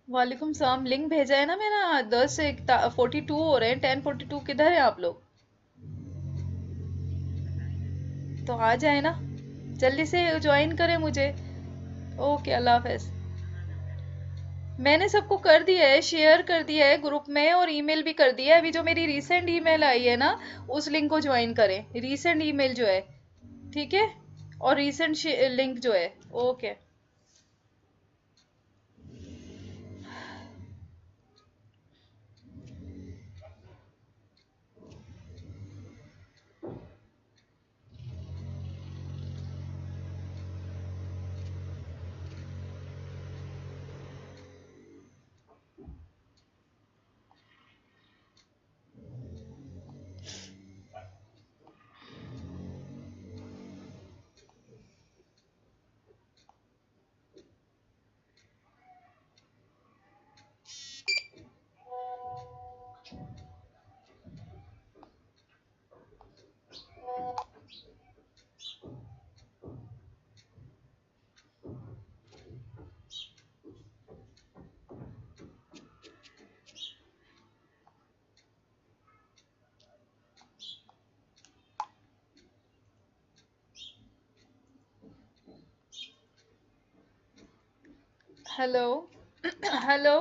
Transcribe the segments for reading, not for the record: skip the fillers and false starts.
वालेकुम सलाम। लिंक भेजा है ना मेरा? 10 से 42 हो रहे हैं। 10:42 किधर है आप लोग? तो आ जाए ना, जल्दी से ज्वाइन करें मुझे। ओके, अल्लाह हाफिज। मैंने सबको कर दिया है, शेयर कर दिया है ग्रुप में और ईमेल भी कर दिया है। अभी जो मेरी रीसेंट ईमेल आई है ना, उस लिंक को ज्वाइन करें। रीसेंट ईमेल जो है, ठीक है, और रीसेंट लिंक जो है। ओके। हेलो। हेलो।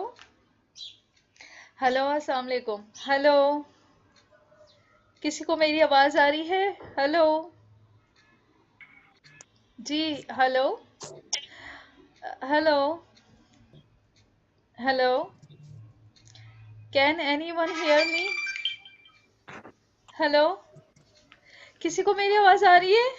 हेलो, अस्सलाम वालेकुम। हेलो, किसी को मेरी आवाज आ रही है? हेलो। जी। Hello. Hello. Hello. Can anyone hear me? Hello. किसी को मेरी आवाज आ रही है?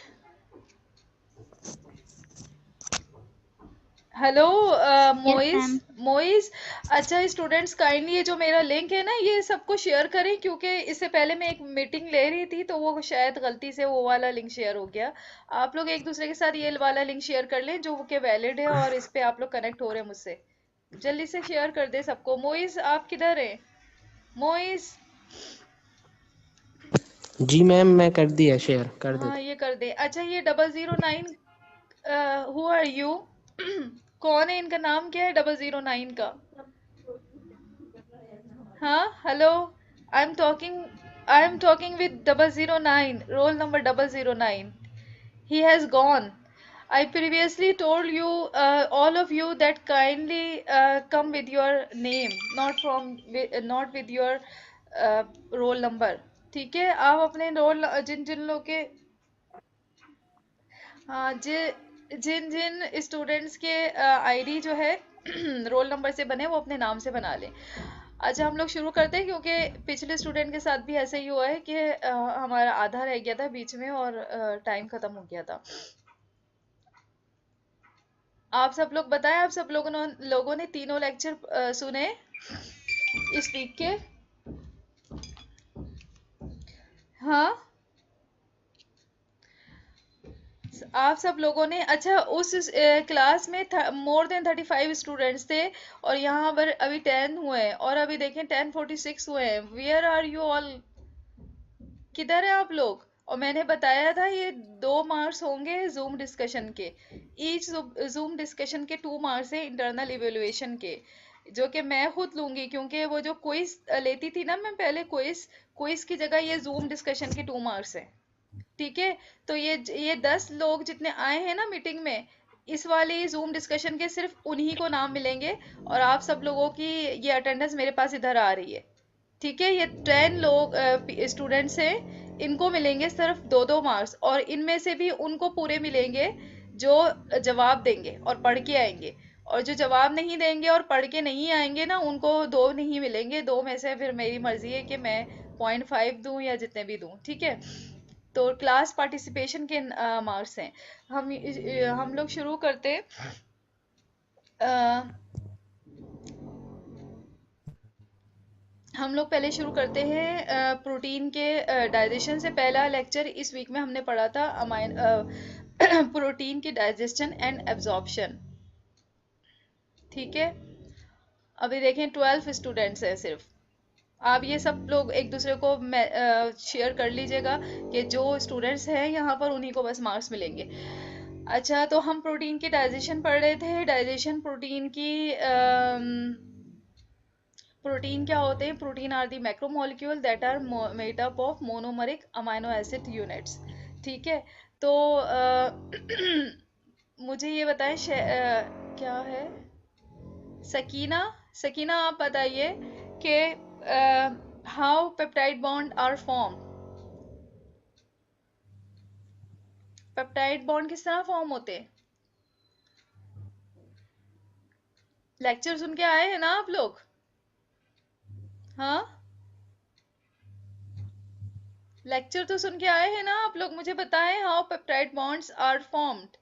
Hello. Yes Moiz. Ma'am. Moiz. अच्छा स्टूडेंट्स काइंडली ये जो मेरा लिंक है ना ये सबको शेयर करें, क्योंकि इससे पहले मैं एक मीटिंग ले रही थी तो वो शायद गलती से वो वाला लिंक शेयर हो गया। आप लोग एक दूसरे के साथ ये वाला लिंक शेयर कर लें जो कि वैलिड है और इस पे आप लोग कनेक्ट हो रहे हैं मुझसे। जल्दी से शेयर कर दे सबको। मोइज आप किधर हैं? मोइज। जी मैम, मैं कर दिया, शेयर कर हाँ देता। ये कर दे। अच्छा ये 009, हु आर यू? कौन है? इनका नाम क्या है 009 का? हाँ hello. I am talking with 009, roll number 009। He has gone. I previously told you, all of you, that kindly come with your name, not with your roll number. ठीक है, आप अपने रोल जिन जिन लोग के, हाँ जिन जिन स्टूडेंट्स के आईडी जो है रोल नंबर से बने वो अपने नाम से बना लें। अच्छा हम लोग शुरू करते हैं, क्योंकि पिछले स्टूडेंट के साथ भी ऐसे ही हुआ है कि हमारा आधा रह गया था बीच में और टाइम खत्म हो गया था। आप सब लोग बताएं, आप सब लोगों ने तीनों लेक्चर सुने इस वीक के? हाँ आप सब लोगों ने। अच्छा उस क्लास में मोर देन 35 स्टूडेंट्स थे और यहाँ पर अभी 10 हुए हैं और अभी देखें 10:46 हुए हैं। Where are you all? किधर है आप लोग? और मैंने बताया था ये 2 मार्क्स होंगे जूम डिस्कशन के। ईच जूम डिस्कशन के 2 मार्क्स है इंटरनल इवेलुएशन के, जो कि मैं खुद लूंगी, क्योंकि वो जो क्विज लेती थी ना मैं पहले, क्विज क्विज की जगह ये जूम डिस्कशन के 2 मार्क्स है। ठीक है, तो ये 10 लोग जितने आए हैं ना मीटिंग में, इस वाली जूम डिस्कशन के सिर्फ उन्हीं को नाम मिलेंगे और आप सब लोगों की ये अटेंडेंस मेरे पास इधर आ रही है। ठीक है, ये 10 लोग स्टूडेंट्स हैं, इनको मिलेंगे सिर्फ 2-2 मार्क्स और इनमें से भी उनको पूरे मिलेंगे जो जवाब देंगे और पढ़ के आएंगे। और जो जवाब नहीं देंगे और पढ़ के नहीं आएंगे ना उनको 2 नहीं मिलेंगे। 2 में से फिर मेरी मर्जी है कि मैं 0.5 दूं या जितने भी दूं। ठीक है, तो क्लास पार्टिसिपेशन के मार्क्स हैं। हम लोग शुरू करते। अ, हम लोग पहले शुरू करते हैं प्रोटीन के डाइजेशन से। पहला लेक्चर इस वीक में हमने पढ़ा था अमाइन प्रोटीन की डाइजेशन एंड एब्जॉर्प्शन। ठीक है, अभी देखें 12 स्टूडेंट्स हैं सिर्फ। आप ये सब लोग एक दूसरे को शेयर कर लीजिएगा कि जो स्टूडेंट्स हैं यहाँ पर उन्हीं को बस मार्क्स मिलेंगे। अच्छा तो हम प्रोटीन की डाइजेशन पढ़ रहे थे। डाइजेशन प्रोटीन की, प्रोटीन क्या होते हैं? Protein are the macromolecule that are made up of monomeric amino acid units. ठीक है, तो मुझे ये बताएं क्या है? सकीना, सकीना आप बताइए कि how peptide bond are form. Peptide bond किस तरह फॉर्म होते हैं? लेक्चर सुन के आए हैं ना आप लोग? हाँ, लेक्चर तो सुन के आए हैं ना आप लोग? मुझे बताएं how peptide bonds are formed.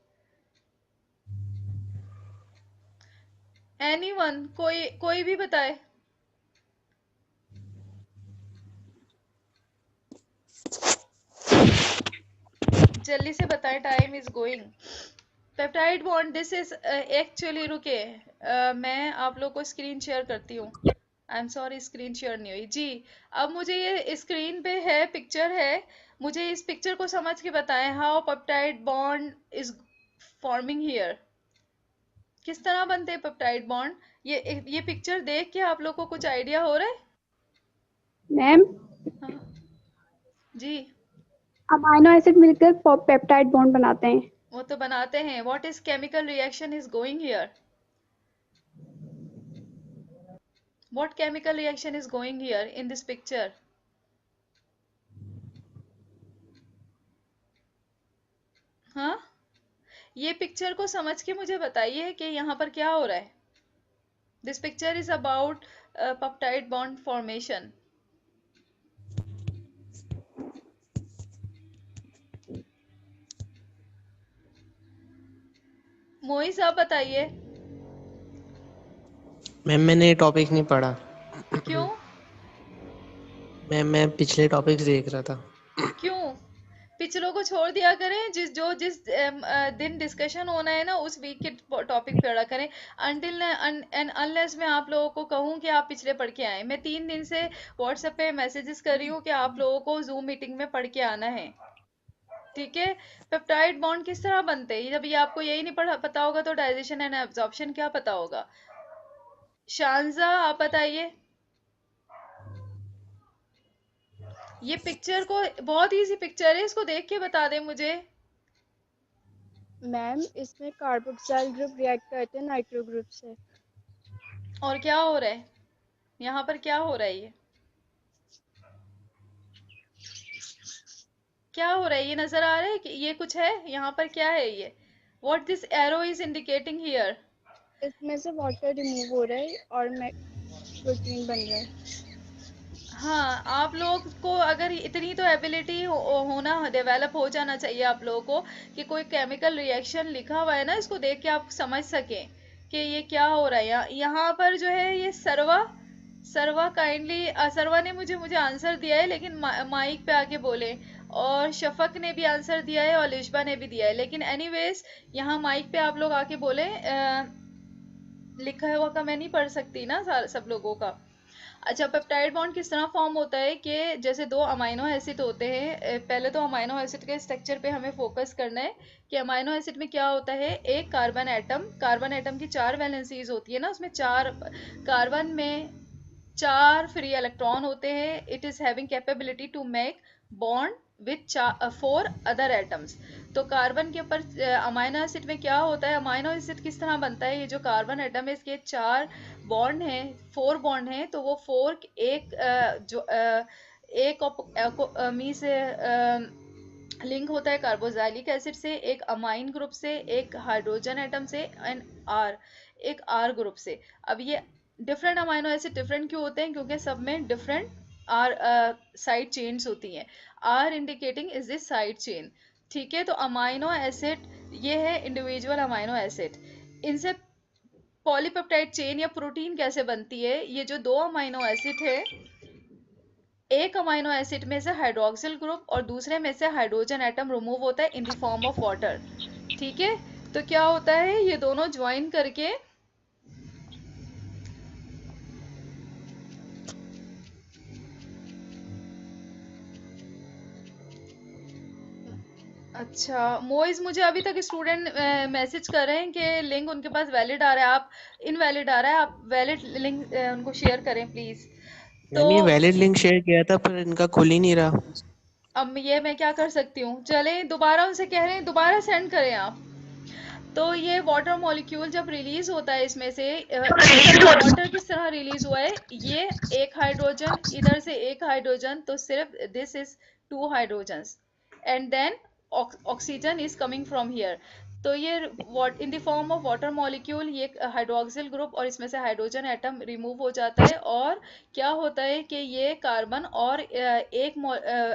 Anyone, कोई कोई भी बताए। जल्दी से बताएं, time is going. Peptide bond, this is actually, रुके मैं आप लोग को स्क्रीन शेयर करती हूँ। I am sorry, screen share नहीं हुई जी। अब मुझे ये स्क्रीन पे है, पिक्चर है, मुझे इस पिक्चर को समझ के बताएं how peptide bond is forming here. किस तरह बनते हैं पेप्टाइड बॉन्ड? ये पिक्चर देख के आप लोग को कुछ आइडिया हो रहा है? मैम, हाँ जी। अमाइनो एसिड मिलकर पेप्टाइड बॉन्ड बनाते हैं। वो तो बनाते हैं। What is chemical reaction is going here? What chemical reaction is going here in this picture? हाँ, ये पिक्चर को समझ के मुझे बताइए कि यहाँ पर क्या हो रहा है। This picture is about peptide bond formation. Moiz आप बताइए। मैम मैंने ये टॉपिक नहीं पढ़ा। क्यों? मैम मैं पिछले टॉपिक्स देख रहा था। क्यों? पिछलों को छोड़ दिया करें, जिस दिन डिस्कशन होना है ना उस वीक के टॉपिक पढ़ा करें। अनटिल एंड अनलेस मैं आप लोगों को कहूँ कि आप पिछले पढ़ के आए। मैं 3 दिन से व्हाट्सएप पे मैसेजेस कर रही हूँ कि आप लोगों को जूम मीटिंग में पढ़ के आना है, ठीक है। पेप्टाइड बॉन्ड किस तरह बनते हैं, जब ये आपको यही नहीं पता होगा तो डाइजेशन एंड एब्जॉर्प्शन क्या पता होगा। शानजा आप बताइए। ये पिक्चर को, बहुत इजी पिक्चर है, इसको देख के बता दे मुझे। मैम इसमें कार्बोक्सिल ग्रुप रिएक्ट करते हैं नाइट्रो ग्रुप से। और क्या हो रहा है यहाँ पर, क्या हो रहा है, ये क्या हो रहा है, ये नजर आ रहा है कि ये कुछ है यहाँ पर, क्या है ये, what this arrow is indicating here. इसमें से वाटर रिमूव हो रहा है और प्रोटीन बन रहा है। हाँ, आप लोग को अगर इतनी तो एबिलिटी होना, डेवलप हो जाना चाहिए आप लोगों को कि कोई केमिकल रिएक्शन लिखा हुआ है ना, इसको देख के आप समझ सकें कि ये क्या हो रहा है। यहाँ पर जो है ये सर्वा, सर्वा काइंडली, सर्वा ने मुझे आंसर दिया है, लेकिन माइक पे आके बोले। और शफक ने भी आंसर दिया है और लिशबा ने भी दिया है, लेकिन एनीवेज यहाँ माइक पे आप लोग आके बोले। लिखा हुआ का मैं नहीं पढ़ सकती ना सब लोगों का। अच्छा, पेप्टाइड बॉन्ड किस तरह फॉर्म होता है कि जैसे 2 अमाइनो एसिड होते हैं। पहले तो अमाइनो एसिड के स्ट्रक्चर पे हमें फोकस करना है कि अमाइनो एसिड में क्या होता है। एक कार्बन एटम की 4 वैलेंसीज होती है ना, उसमें 4 कार्बन में 4 फ्री इलेक्ट्रॉन होते हैं। It is having capability to make bond with 4 other atoms. तो कार्बन के ऊपर अमाइनो एसिड में क्या होता है, अमाइनो एसिड किस तरह बनता है, ये जो कार्बन एटम है इसके 4 बॉन्ड हैं, 4 बॉन्ड हैं, तो वो 4 एक मी से लिंक होता है कार्बोक्सिलिक एसिड से, एक अमाइन ग्रुप से, एक हाइड्रोजन एटम से, एंड एक आर ग्रुप से। अब ये डिफरेंट अमाइनो एसिड डिफरेंट क्यों होते हैं, क्योंकि सब में डिफरेंट आर साइड चेन्स होती हैं। R indicating is this side chain, ठीक है। तो अमाइनो एसिड ये है इंडिविजुअल अमाइनो एसिड। इनसे पॉलीपेप्टाइड चेन या प्रोटीन कैसे बनती है, ये जो 2 अमाइनो एसिड है, एक अमाइनो एसिड में से हाइड्रोक्सिल ग्रुप और दूसरे में से हाइड्रोजन एटम रिमूव होता है इन द फॉर्म ऑफ वाटर, ठीक है। तो क्या होता है, ये दोनों ज्वाइन करके अच्छा मोइज, मुझे अभी तक स्टूडेंट मैसेज कर रहे हैं कि लिंक उनके पास वैलिड आ रहा है, आप इनवैलिड आ रहा है, आप वैलिड लिंक उनको शेयर करें प्लीज। तो मैम ये वैलिड लिंक शेयर किया था पर इनका खुल ही नहीं रहा। अब ये मैं क्या कर सकती हूँ, चलें दोबारा उनसे कह रहे हैं दोबारा सेंड करें आप। तो ये वाटर मॉलिक्यूल जब रिलीज होता है इसमें से, वाटर किस तरह रिलीज हुआ है, ये एक हाइड्रोजन, इधर से एक हाइड्रोजन, तो सिर्फ this is 2 hydrogens, and then oxygen is coming from here. तो ये in the form of water molecule, ये हाइड्रोक्सिल ग्रुप और इसमें से हाइड्रोजन एटम रिमूव हो जाता है, और क्या होता है कि ये कार्बन और एक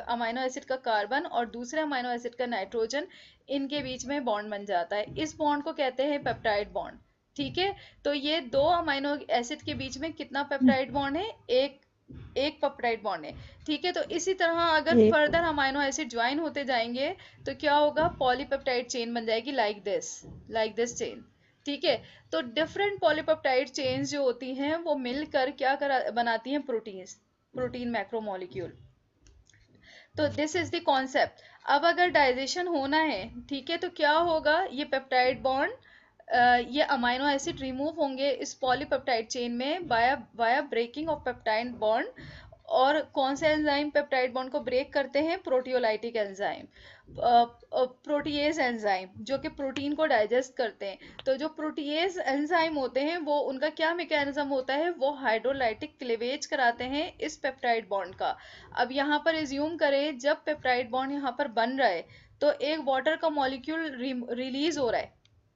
अमाइनो एसिड का कार्बन और दूसरे अमाइनो एसिड का नाइट्रोजन, इनके बीच में बॉन्ड बन जाता है। इस बॉन्ड को कहते हैं पेप्टाइड बॉन्ड, ठीक है। तो ये 2 अमाइनो एसिड के बीच में कितना पेप्टाइड बॉन्ड है, एक पेप्टाइड बॉन्ड है, ठीक है। तो इसी तरह अगर फर्दर अमाइनो एसिड ज्वाइन होते जाएंगे तो क्या होगा, पॉलीपेप्टाइड चेन बन जाएगी लाइक दिस चेन, ठीक है। तो डिफरेंट पॉलीपेप्टाइड चेन्स जो होती हैं वो मिलकर क्या बनाती हैं, प्रोटीन मैक्रोमोलिक्यूल। तो दिस इज द कॉन्सेप्ट। अब अगर डाइजेशन होना है, ठीक है, तो क्या होगा, ये पेप्टाइड बॉन्ड, ये अमाइनो एसिड रिमूव होंगे इस पॉलीपेप्टाइड चेन में via breaking off peptide bond. और कौन से एंजाइम पेप्टाइड बॉन्ड को ब्रेक करते हैं, प्रोटियोलाइटिक एंजाइम, प्रोटीएज एंजाइम, जो कि प्रोटीन को डाइजेस्ट करते हैं। तो जो प्रोटीएज एंजाइम होते हैं वो, उनका क्या मैकेनिज्म होता है, वो हाइड्रोलाइटिक क्लीवेज कराते हैं इस पेप्टाइड बॉन्ड का। अब यहाँ पर एज्यूम करें जब पेप्टाइड बॉन्ड यहाँ पर बन रहा है, तो एक वाटर का मॉलिक्यूल रिलीज हो रहा है,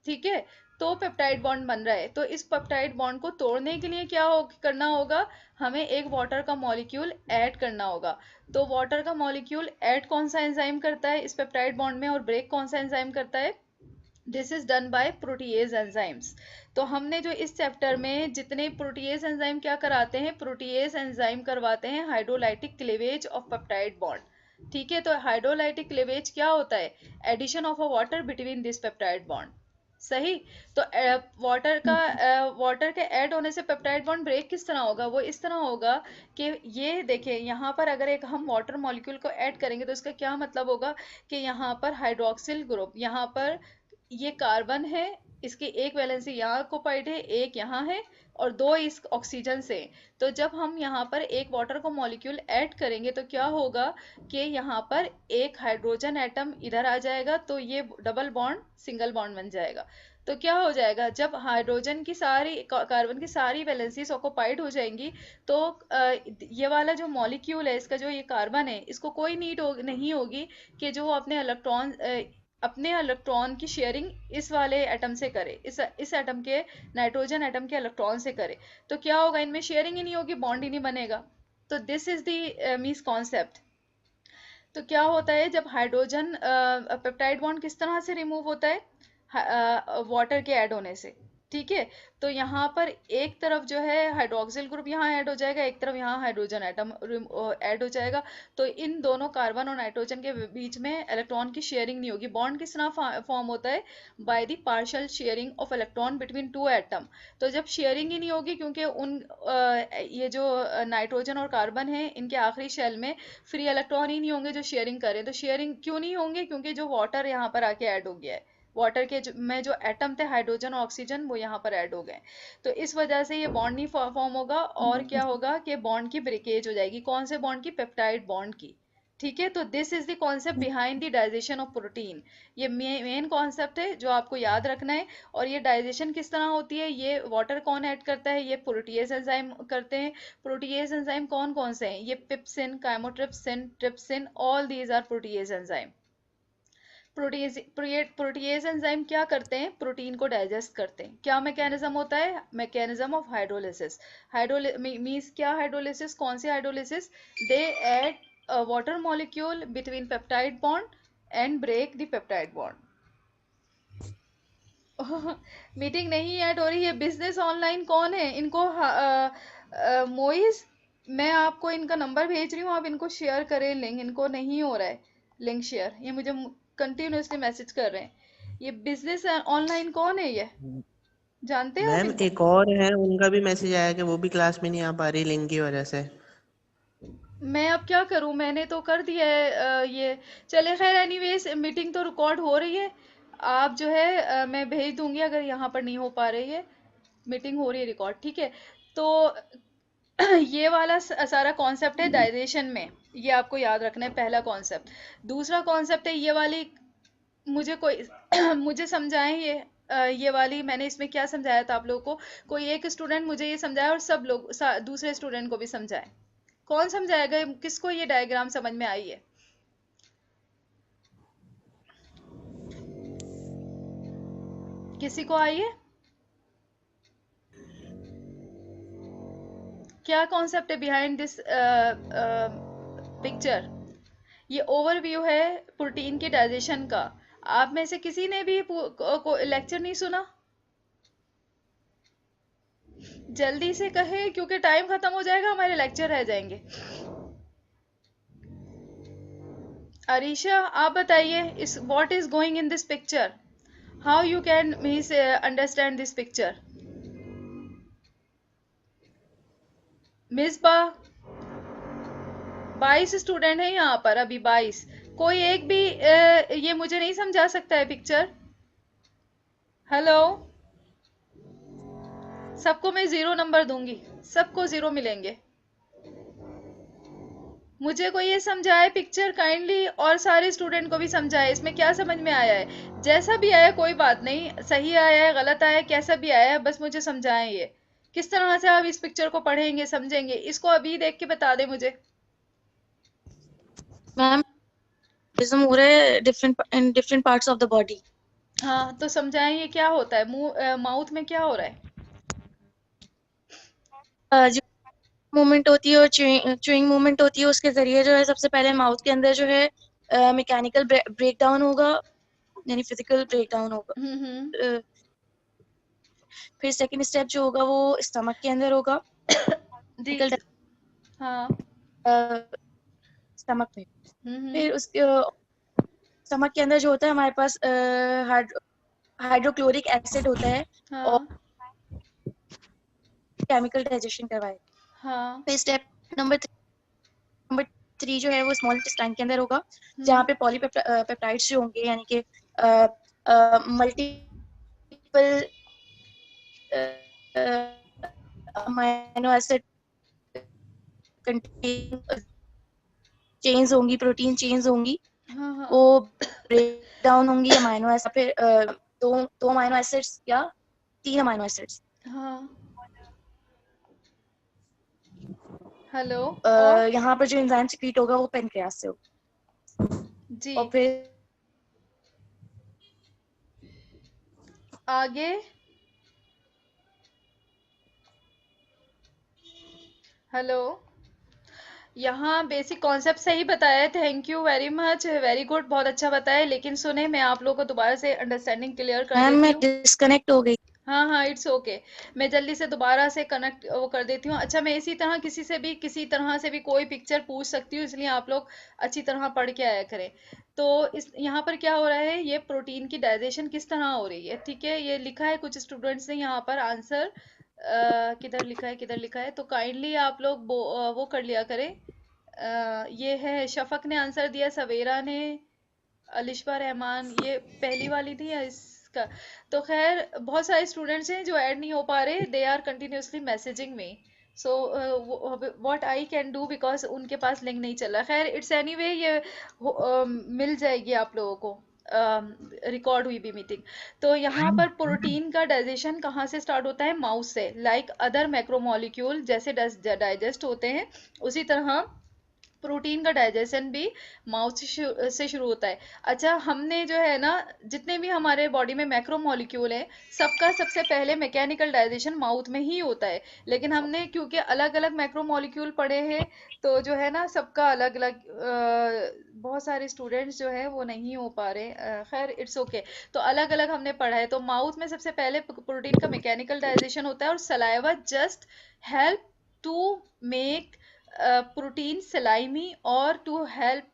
ठीक है, तो पेप्टाइड बॉन्ड बन रहा है। तो इस पेप्टाइड बॉन्ड को तोड़ने के लिए क्या करना होगा, हमें एक वाटर का मॉलिक्यूल ऐड करना होगा। तो वाटर का मॉलिक्यूल ऐड कौन सा एंजाइम करता है इस पेप्टाइड बॉन्ड में, और ब्रेक कौन सा एंजाइम करता है, this is done by protease enzymes. तो हमने जो इस चैप्टर में जितने प्रोटीएज एंजाइम क्या कराते हैं, प्रोटीएज एंजाइम करवाते हैं hydrolytic cleavage of peptide bond, ठीक है। तो हाइड्रोलाइटिक क्लीवेज क्या होता है, addition of a water between this peptide bond, सही। तो वाटर के ऐड होने से पेप्टाइड बॉन्ड ब्रेक किस तरह होगा, वो इस तरह होगा कि ये देखें, यहाँ पर अगर एक हम वाटर मॉलिक्यूल को ऐड करेंगे तो इसका क्या मतलब होगा कि यहाँ पर हाइड्रोक्सिल ग्रुप, यहाँ पर ये कार्बन है, इसकी एक वैलेंसी यहाँ ऑक्युपाइड है, एक यहाँ है, और दो इस ऑक्सीजन से। तो जब हम यहाँ पर एक वाटर को मॉलिक्यूल ऐड करेंगे तो क्या होगा कि यहाँ पर एक हाइड्रोजन एटम इधर आ जाएगा, तो ये डबल बॉन्ड सिंगल बॉन्ड बन जाएगा। तो क्या हो जाएगा, जब हाइड्रोजन की सारी कार्बन की सारी वैलेंसीज ऑक्युपाइड हो जाएंगी, तो ये वाला जो मॉलिक्यूल है, इसका जो ये कार्बन है, इसको कोई नीड नहीं होगी कि जो अपने इलेक्ट्रॉन की शेयरिंग इस वाले एटम से करे, इस एटम के, नाइट्रोजन एटम के इलेक्ट्रॉन से करे। तो क्या होगा, इनमें शेयरिंग ही नहीं होगी, बॉन्ड ही नहीं बनेगा। तो this is the means concept. तो क्या होता है जब हाइड्रोजन पेप्टाइड बॉन्ड किस तरह से रिमूव होता है, वाटर के ऐड होने से, ठीक है। तो यहाँ पर एक तरफ जो है हाइड्रोक्सिल ग्रुप यहाँ ऐड हो जाएगा, एक तरफ यहाँ हाइड्रोजन एटम ऐड हो जाएगा। तो इन दोनों कार्बन और नाइट्रोजन के बीच में इलेक्ट्रॉन की शेयरिंग नहीं होगी। बॉन्ड किस तरह फॉर्म होता है, by the partial sharing of electron between two atom. तो जब शेयरिंग ही नहीं होगी, क्योंकि ये जो नाइट्रोजन और कार्बन है, इनके आखिरी शेल में फ्री इलेक्ट्रॉन ही नहीं होंगे जो शेयरिंग करें। तो शेयरिंग क्यों नहीं होंगे, क्योंकि जो वाटर यहाँ पर आके ऐड हो गया है, वाटर के में जो एटम थे हाइड्रोजन और ऑक्सीजन, वो यहाँ पर ऐड हो गए। तो इस वजह से ये बॉन्ड नहीं फॉर्म होगा, और क्या होगा कि बॉन्ड की ब्रेकेज हो जाएगी। कौन से बॉन्ड की, पेप्टाइड बॉन्ड की, ठीक है। तो this is the concept behind the digestion of protein. ये मेन कॉन्सेप्ट है जो आपको याद रखना है। और ये डाइजेशन किस तरह होती है, ये वाटर कौन ऐड करता है, ये प्रोटीएज एंजाइम करते हैं। प्रोटीएज एंजाइम कौन कौन से हैं, ये pepsin, chymotrypsin, trypsin, all these are protease enzyme. Protease enzyme क्या करते हैं, प्रोटीन को डाइजेस्ट करते हैं। क्या मैकेनिज्म होता है, मैकेनिज्म ऑफ हाइड्रोलिसिस। मींस क्या हाइड्रोलिसिस, कौन सी hydrolysis, they add water molecule between peptide bond and break the peptide bond. Meeting नहीं ऐड हो रही है, बिजनेस ऑनलाइन कौन है, इनको मोइज, मैं आपको इनका नंबर भेज रही हूँ, आप इनको शेयर करें लिंक, इनको नहीं हो रहा है लिंक शेयर, ये मुझे कंटिन्यूसली मैसेज कर रहे हैं। ये बिजनेस ऑनलाइन कौन है, ये जानते हैं आप मैम इनको? एक और है, उनका भी मैसेज आया कि वो भी क्लास में नहीं आ पा रही लिंक की वजह से। मैं अब क्या करूं, मैंने तो कर दिया है ये। चले खैर, एनीवेज मीटिंग तो रिकॉर्ड हो रही है, आप जो है मैं भेज दूंगी अगर यहाँ पर नहीं हो पा रही है। मीटिंग हो रही है रिकॉर्ड, ठीक है। तो ये वाला सारा कॉन्सेप्ट है डाइजेशन में, ये आपको याद रखना है, पहला कॉन्सेप्ट। दूसरा कॉन्सेप्ट है ये वाली, मुझे कोई मुझे समझाएं ये वाली मैंने इसमें क्या समझाया था आप लोगों को, कोई एक स्टूडेंट मुझे ये समझाए और सब लोग दूसरे स्टूडेंट को भी समझाए। कौन समझाएगा, किसको ये डायग्राम समझ में आई है? किसी को आई है? क्या कॉन्सेप्ट है बिहाइंड दिस पिक्चर? ये ओवरव्यू है प्रोटीन के डाइजेशन का। आप में से किसी ने भी लेक्चर नहीं सुना? जल्दी से कहे, क्योंकि टाइम खत्म हो जाएगा, हमारे लेक्चर रह जाएंगे। अरीशा, आप बताइए, इस what is going in this picture, how you can means understand this picture. Misbah, 22 student है यहाँ पर, अभी 22। कोई एक भी ये मुझे नहीं समझा सकता है पिक्चर? हेलो, सबको मैं 0 नंबर दूंगी, सबको 0 मिलेंगे। मुझे कोई ये समझाए पिक्चर काइंडली, और सारे स्टूडेंट को भी समझाए इसमें क्या समझ में आया है। जैसा भी आया कोई बात नहीं, सही आया है गलत आया है, कैसा भी आया है, बस मुझे समझाएं ये किस तरह से आप इस पिक्चर को पढ़ेंगे समझेंगे। इसको अभी देख के बता दे मुझे। मैम मेटाबॉलिज्म हो रहा है in different parts of the body. हाँ, तो समझाएं ये क्या होता है, मुंह माउथ में क्या हो रहा है? जो मूवमेंट होती है और च्यूइंग मूवमेंट होती है, उसके जरिए जो है सबसे पहले माउथ के अंदर जो है मैकेनिकल ब्रेक डाउन होगा, यानी फिजिकल ब्रेक डाउन होगा। हम्म। फिर सेकंड स्टेप जो होगा वो स्टमक के अंदर होगा, जी। हाँ। स्टमक में। हम्म। फिर उसके स्टमक के अंदर जो होता है हमारे पास हाइड्रोक्लोरिक एसिड होता है और हाँ। केमिकल डाइजेशन करवाएगा। हाँ। फिर स्टेप नंबर 3 जो है वो स्मॉल इंटेस्टाइन के अंदर होगा, जहाँ हम्म। पे पॉलीपेप्टाइड्स जो होंगे, यानी कि multiple amino acid contain chains होंगी, प्रोटीन चेन्स होंगी, हाँ। हाँ। वो ब्रेक डाउन होंगी अमाइनो एसिड। फिर दो अमाइनो एसिड्स या 3 अमाइनो एसिड्स। हाँ। हेलो। और यहाँ पर जो एंजाइम सिक्रीट होगा वो पेनक्रियास से होगा। जी, और फिर आगे। हेलो। यहाँ बेसिक कॉन्सेप्ट सही बताया है, thank you very much, very good, बहुत अच्छा बताया है। लेकिन सुने, मैं आप लोगों को दोबारा से अंडरस्टैंडिंग क्लियर कर मैम देती मैं हूँ। डिस्कनेक्ट हो गई। हाँ हाँ, इट्स ओके। मैं जल्दी से दोबारा से कनेक्ट वो कर देती हूँ। अच्छा, मैं इसी तरह किसी से भी किसी तरह से भी कोई पिक्चर पूछ सकती हूँ, इसलिए आप लोग अच्छी तरह पढ़ के आया करें। तो इस यहाँ पर क्या हो रहा है, ये प्रोटीन की डाइजेशन किस तरह हो रही है, ठीक है। ये लिखा है कुछ स्टूडेंट्स ने यहाँ पर आंसर, किधर लिखा है, किधर लिखा है, तो काइंडली आप लोग वो कर लिया करें। ये है, शफक ने आंसर दिया, सवेरा ने, अलिशबा रहमान, ये पहली वाली थी या इसका? तो खैर, बहुत सारे स्टूडेंट्स हैं जो ऐड नहीं हो पा रहे, दे आर कंटिन्यूसली मैसेजिंग में। So what I can do, because उनके पास लिंक नहीं चल रहा। खैर, इट्स एनीवे, ये मिल जाएगी आप लोगों को, रिकॉर्ड हुई भी मीटिंग। तो यहाँ पर प्रोटीन का डाइजेशन कहाँ से स्टार्ट होता है, माउथ से। लाइक अदर मैक्रोमोलिक्यूल जैसे डाइजेस्ट होते हैं, उसी तरह प्रोटीन का डाइजेशन भी माउथ से शुरू होता है। अच्छा, हमने जो है ना, जितने भी हमारे बॉडी में मैक्रो मॉलिक्यूल हैं, सबका सबसे पहले मैकेनिकल डाइजेशन माउथ में ही होता है। लेकिन हमने क्योंकि अलग अलग मैक्रो मॉलिक्यूल पढ़े हैं, तो जो है ना सबका अलग अलग, बहुत सारे स्टूडेंट्स जो है वो नहीं हो पा रहे, खैर इट्स ओके। तो अलग अलग हमने पढ़ा है। तो माउथ में सबसे पहले प्रोटीन का मैकेनिकल डाइजेशन होता है, और saliva just help to make protein slimy, और to help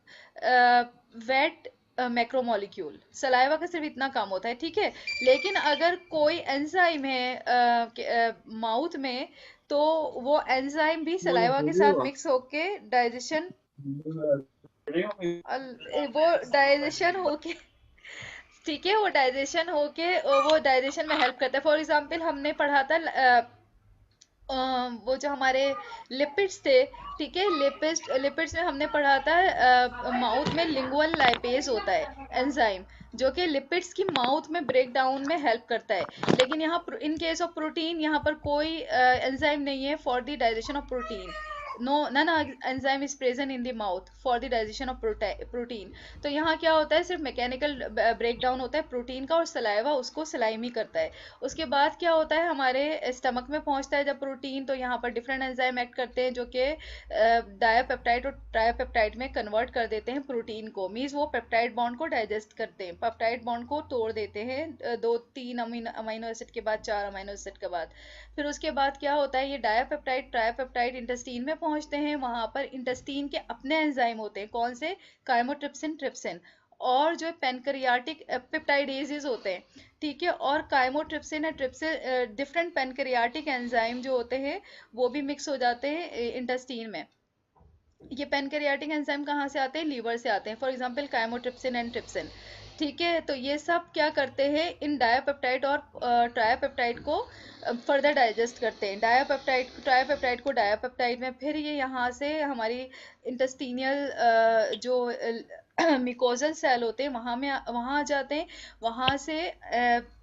wet macromolecule. Saliva का सिर्फ इतना काम होता है, ठीक है। लेकिन अगर कोई एंजाइम है माउथ में, तो वो एंजाइम भी सलाइवा के साथ मिक्स होके डाइजेशन, वो डाइजेशन होके, ठीक है, वो डाइजेशन होके वो डाइजेशन में हेल्प करता है। फॉर एग्जांपल, हमने पढ़ा था वो जो हमारे लिपिड्स थे, ठीक है, लिपिड्स में हमने पढ़ा था माउथ में लिंगुअल लाइपेज होता है एंजाइम, जो कि लिपिड्स की माउथ में ब्रेक डाउन में हेल्प करता है। लेकिन यहाँ इन केस ऑफ प्रोटीन, यहाँ पर कोई एंजाइम नहीं है for the digestion of protein. No, none enzyme is present in the mouth for the digestion of protein. तो यहाँ क्या होता है, सिर्फ मैकेनिकल ब्रेक डाउन होता है प्रोटीन का, और सलाइवा उसको सलाइमी करता है। उसके बाद क्या होता है, हमारे स्टमक में पहुंचता है जब प्रोटीन, तो यहाँ पर डिफरेंट एंजाइम एक्ट करते हैं, जो कि डायापेप्टाइड और ट्राइपेप्टाइड में कन्वर्ट कर देते हैं प्रोटीन को। मीन्स वो पेप्टाइड बॉन्ड को डाइजेस्ट करते हैं, पेप्टाइड बॉन्ड को तोड़ देते हैं, 2-3 अमीनो एसिड के बाद, 4 अमीनो एसिड के बाद। फिर उसके बाद क्या होता है, ये डायापेप्टाइड ट्राइपेप्टाइड इंटेस्टीन में पहुंचते हैं। वहां पर इंटेस्टीन के अपने एंजाइम होते हैं, कौन से, काइमोट्रिप्सिन, ट्रिप्सिन, और जो पेनक्रियाटिक पेप्टाइडेजेस होते हैं, ठीक है। और काइमोट्रिप्सिन या ट्रिप्सिन, डिफरेंट पेनक्रियाटिक एंजाइम जो होते हैं, वो भी मिक्स हो जाते हैं इंटेस्टीन में। ये पेनक्रियाटिक एंजाइम कहाँ से आते हैं, लीवर से आते हैं। For example, chymotrypsin and trypsin, ठीक है। तो ये सब क्या करते हैं, इन डायापेप्टाइड और ट्रायापेप्टाइड को फर्दर डाइजेस्ट करते हैं। ट्रायापेप्टाइड को डायापेप्टाइड में, फिर ये यहाँ से हमारी इंटेस्टीनियल जो मिकोजल सेल होते हैं, वहाँ आ जाते हैं, वहाँ से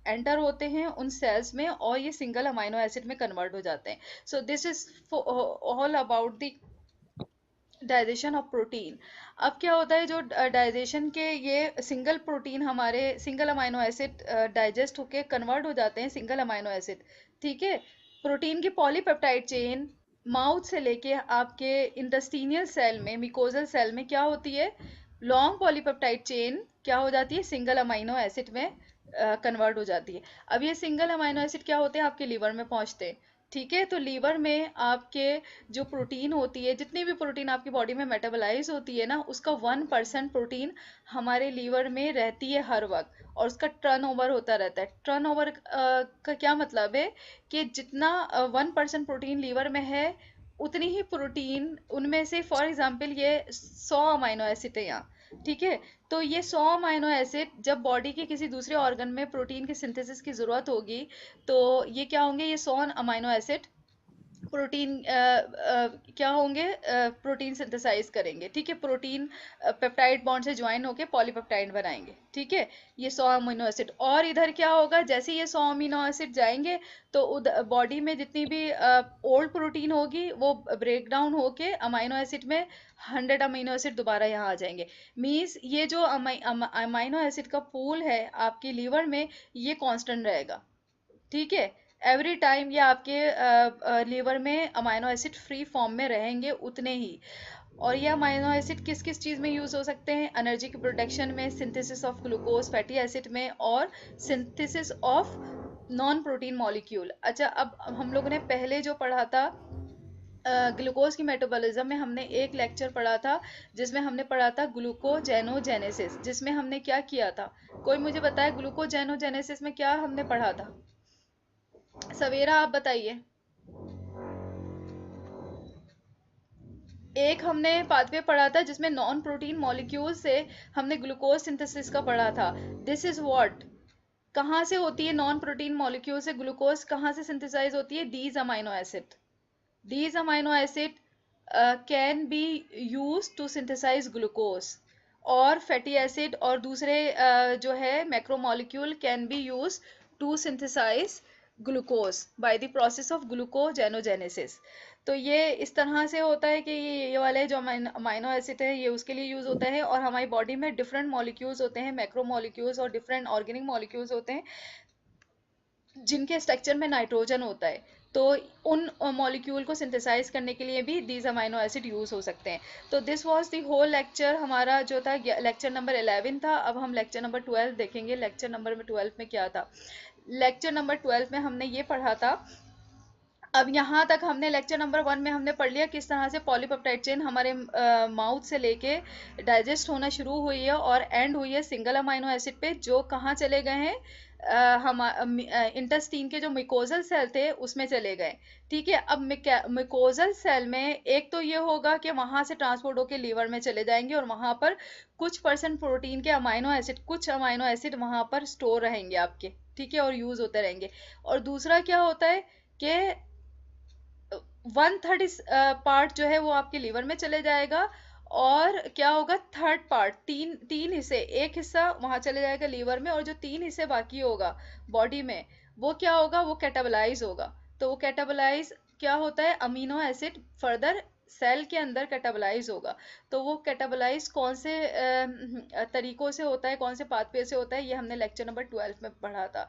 एंटर होते हैं उन सेल्स में, और ये सिंगल अमाइनो एसिड में कन्वर्ट हो जाते हैं। So this is all about the digestion of protein. अब क्या होता है, जो डाइजेशन के ये सिंगल प्रोटीन हमारे सिंगल अमाइनो एसिड डाइजेस्ट होके कन्वर्ट हो जाते हैं सिंगल अमाइनो एसिड, ठीक है। प्रोटीन की पॉलीपेप्टाइड चेन माउथ से लेके आपके इंटेस्टिनियल सेल में, मिकोजल सेल में क्या होती है, लॉन्ग पॉलीपेप्टाइड चेन क्या हो जाती है, सिंगल अमाइनो एसिड में कन्वर्ट हो जाती है। अब ये सिंगल अमाइनो एसिड क्या होते हैं, आपके लीवर में पहुंचते हैं, ठीक है। तो लीवर में आपके जो प्रोटीन होती है, जितनी भी प्रोटीन आपकी बॉडी में मेटाबोलाइज होती है ना, उसका 1% प्रोटीन हमारे लीवर में रहती है हर वक्त, और उसका टर्नओवर होता रहता है। टर्नओवर का क्या मतलब है कि जितना 1% प्रोटीन लीवर में है, उतनी ही प्रोटीन उनमें से, फॉर एग्जाम्पल ये 100 अमाइनो एसिड है यहाँ, ठीक है। तो ये 100 अमाइनो एसिड जब बॉडी के किसी दूसरे ऑर्गन में प्रोटीन के सिंथेसिस की जरूरत होगी, तो ये क्या होंगे, ये 100 अमाइनो एसिड प्रोटीन क्या होंगे, प्रोटीन सिंथेसाइज करेंगे, ठीक है। प्रोटीन पेप्टाइड बॉन्ड से ज्वाइन होके पॉलीपेप्टाइड बनाएंगे, ठीक है। ये 100 अमीनो एसिड, और इधर क्या होगा, जैसे ये 100 अमीनो एसिड जाएंगे तो बॉडी में जितनी भी ओल्ड प्रोटीन होगी वो ब्रेक डाउन होके अमाइनो एसिड में 100 अमीनो एसिड दोबारा यहाँ आ जाएंगे। मीन्स ये जो अमाइनो एसिड का पूल है आपके लीवर में, ये कांस्टेंट रहेगा, ठीक है। एवरी टाइम ये आपके लीवर में अमाइनो एसिड फ्री फॉर्म में रहेंगे उतने ही। और ये अमाइनो एसिड किस किस चीज़ में यूज़ हो सकते हैं, एनर्जी की प्रोडक्शन में, synthesis of glucose fatty acid में, और synthesis of non protein molecule. अच्छा, अब हम लोगों ने पहले जो पढ़ा था ग्लूकोज की मेटाबॉलिज्म में, हमने एक लेक्चर पढ़ा था जिसमें हमने पढ़ा था ग्लूकोजेनोजेनेसिस, जिसमें हमने क्या किया था, कोई मुझे बताए ग्लूकोजेनोजेनेसिस में क्या हमने पढ़ा था। सवेरा आप बताइए। एक हमने पाथवे पढ़ा था जिसमें नॉन प्रोटीन मॉलिक्यूल से हमने ग्लूकोज सिंथेसिस का पढ़ा था। दिस इज व्हाट, कहाँ से होती है नॉन प्रोटीन मॉलिक्यूल से ग्लूकोज कहाँ से सिंथेसाइज होती है, these amino acid. These amino acid can be use to synthesize glucose, और फैटी एसिड और दूसरे जो है macromolecule can be use to synthesize glucose by the process of gluconeogenesis. तो ये इस तरह से होता है कि ये वाले जो अमाइनो एसिड है ये उसके लिए यूज होता है, और हमारी बॉडी में डिफरेंट मॉलिक्यूल्स होते हैं, मैक्रोमोलिक्यूल्स और डिफरेंट ऑर्गेनिक मॉलिक्यूल्स होते हैं जिनके स्ट्रक्चर में नाइट्रोजन होता है। तो उन मॉलिक्यूल को सिंथेसाइज करने के लिए भी दीज अमाइनो एसिड यूज हो सकते हैं। तो this was the whole lecture, हमारा जो था लेक्चर नंबर 11 था। अब हम लेक्चर नंबर 12 देखेंगे। लेक्चर नंबर 12 में क्या था, लेक्चर नंबर 12 में हमने ये पढ़ा था। अब यहाँ तक हमने लेक्चर नंबर 1 में हमने पढ़ लिया किस तरह से पॉलीपेप्टाइड चेन हमारे माउथ से लेके डाइजेस्ट होना शुरू हुई है और एंड हुई है सिंगल अमाइनो एसिड पे, जो कहाँ चले गए हैं, हम इंटेस्टीन के जो मिकोजल सेल थे उसमें चले गए, ठीक है। अब मिकोजल सेल में एक तो ये होगा कि वहां से ट्रांसपोर्ट होकर लीवर में चले जाएंगे, और वहां पर कुछ % प्रोटीन के अमाइनो एसिड, कुछ अमाइनो एसिड वहां पर स्टोर रहेंगे आपके, ठीक है, और यूज होते रहेंगे। और दूसरा क्या होता है कि 1/3 पार्ट जो है वो आपके लीवर में चले जाएगा, और क्या होगा, थर्ड पार्ट, तीन हिस्से, एक हिस्सा वहां चले जाएगा लीवर में, और जो 3 हिस्से बाकी होगा बॉडी में वो क्या होगा, वो कैटाबोलाइज होगा। तो वो कैटाबोलाइज क्या होता है, अमीनो एसिड फर्दर सेल के अंदर कैटाबोलाइज होगा। तो वो कैटाबोलाइज कौन से तरीकों से होता है, कौन से पाथवे से होता है, ये हमने लेक्चर नंबर 12 में पढ़ा था।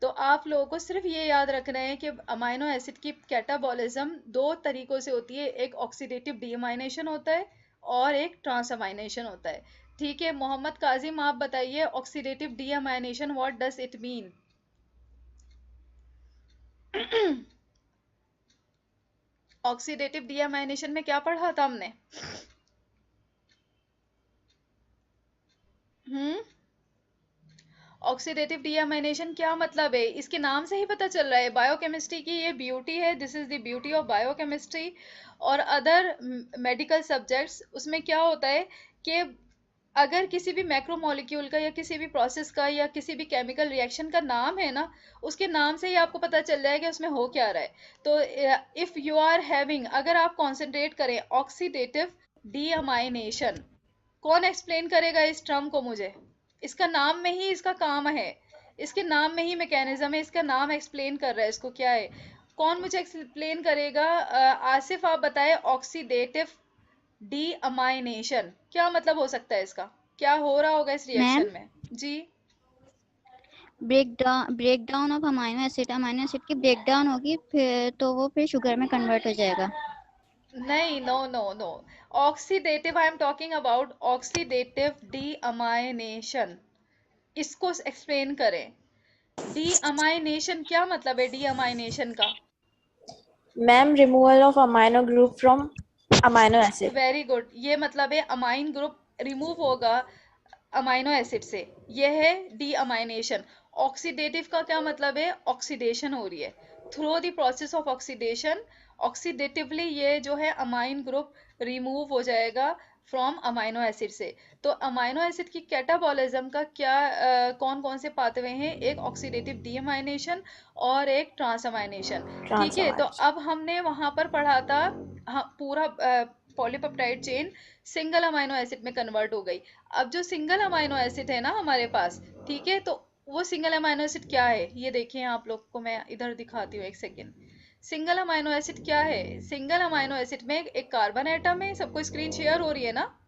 तो आप लोगों को सिर्फ ये याद रखना है कि अमाइनो एसिड की कैटाबॉलिज्म 2 तरीकों से होती है, एक ऑक्सीडेटिव डीअमाइनेशन होता है और एक ट्रांसअमाइनेशन होता है, ठीक है। मोहम्मद काजिम आप बताइए, oxidative deamination what does it mean. Oxidative deamination में क्या पढ़ा था हमने, ऑक्सीडेटिव डीअमाइनेशन क्या मतलब है, इसके नाम से ही पता चल रहा है। बायोकेमिस्ट्री की ये ब्यूटी है, this is the beauty of biochemistry और अदर मेडिकल सब्जेक्ट्स। उसमें क्या होता है कि अगर किसी भी मैक्रोमोलिक्यूल का या किसी भी प्रोसेस का या किसी भी केमिकल रिएक्शन का नाम है ना, उसके नाम से ही आपको पता चल जाएगा उसमें हो क्या रहा है। तो इफ यू आर हैविंग, अगर आप कॉन्सेंट्रेट करें ऑक्सीडेटिव डीअमाइनेशन, कौन एक्सप्लेन करेगा इस टर्म को मुझे, इसका नाम में ही इसका काम है, इसके नाम में ही मैकेनिज्म है, इसका नाम एक्सप्लेन कर रहा है इसको क्या है, कौन मुझे एक्सप्लेन करेगा। आसिफ आप बताए ऑक्सीडेटिव डी अमाइनेशन क्या मतलब हो सकता है इसका? क्या हो रहा होगा इस मैम रिएक्शन में? जी break down of amino acid की ब्रेक डाउन होगी, फिर तो वो फिर शुगर में कन्वर्ट हो जाएगा। नहीं, no no no, oxidative, I am talking about oxidative deamination. इसको एक्सप्लेन करें। डीअमाइनेशन क्या मतलब है डीअमाइनेशन का? Ma'am removal of amino group from amino acid. Very good, ये मतलब है अमाइन ग्रुप रिमूव होगा अमाइनो एसिड से, ये है डीअमाइनेशन। ऑक्सीडेटिव का क्या मतलब है? ऑक्सीडेशन हो रही है, through the process of oxidation oxidatively ये जो है अमाइन ग्रुप रिमूव हो जाएगा फ्रॉम अमाइनो एसिड से। तो अमाइनो एसिड की कैटाबॉलिज्म का क्या कौन कौन से पाथवे हैं? एक ऑक्सीडेटिव डीअमाइनेशन और एक ट्रांसअमाइनेशन। ठीक है, तो अब हमने वहां पर पढ़ा था, हाँ, पूरा polypeptide chain single amino acid में कन्वर्ट हो गई। अब जो सिंगल अमाइनो एसिड है ना हमारे पास, ठीक है, तो वो सिंगल अमाइनो एसिड क्या है ये देखिए, आप लोग को मैं इधर दिखाती हूँ, एक सेकेंड। सिंगल अमाइनो एसिड क्या है? सिंगल अमाइनो एसिड में एक कार्बन एटम है, सबको स्क्रीन शेयर हो रही है ना?